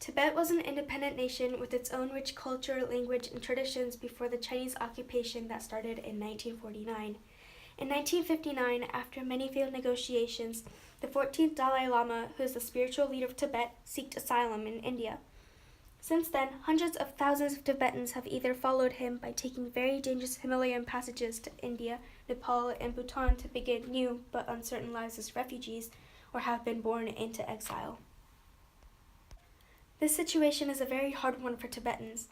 Tibet was an independent nation with its own rich culture, language, and traditions before the Chinese occupation that started in 1949. In 1959, after many failed negotiations, the 14th Dalai Lama, who is the spiritual leader of Tibet, sought asylum in India. Since then, hundreds of thousands of Tibetans have either followed him by taking very dangerous Himalayan passages to India, Nepal, and Bhutan to begin new but uncertain lives as refugees, or have been born into exile. This situation is a very hard one for Tibetans.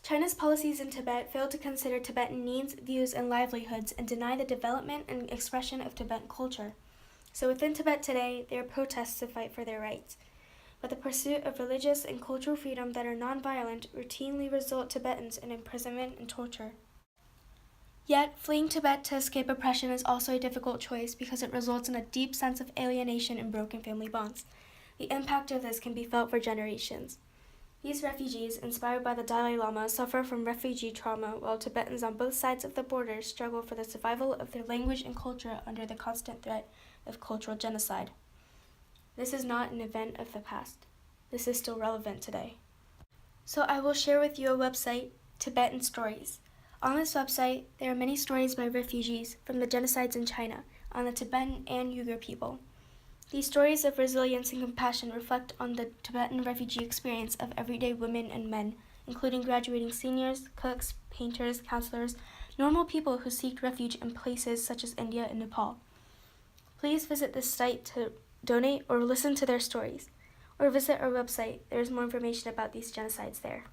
China's policies in Tibet fail to consider Tibetan needs, views, and livelihoods and deny the development and expression of Tibetan culture. So within Tibet today, there are protests to fight for their rights. But the pursuit of religious and cultural freedom that are nonviolent routinely result Tibetans in imprisonment and torture. Yet, fleeing Tibet to escape oppression is also a difficult choice because it results in a deep sense of alienation and broken family bonds. The impact of this can be felt for generations. These refugees, inspired by the Dalai Lama, suffer from refugee trauma, while Tibetans on both sides of the border struggle for the survival of their language and culture under the constant threat of cultural genocide. This is not an event of the past. This is still relevant today. So I will share with you a website, Tibetan Stories. On this website, there are many stories by refugees from the genocides in China on the Tibetan and Uyghur people. These stories of resilience and compassion reflect on the Tibetan refugee experience of everyday women and men, including graduating seniors, cooks, painters, counselors, normal people who seek refuge in places such as India and Nepal. Please visit this site to donate or listen to their stories, or visit our website. There is more information about these genocides there.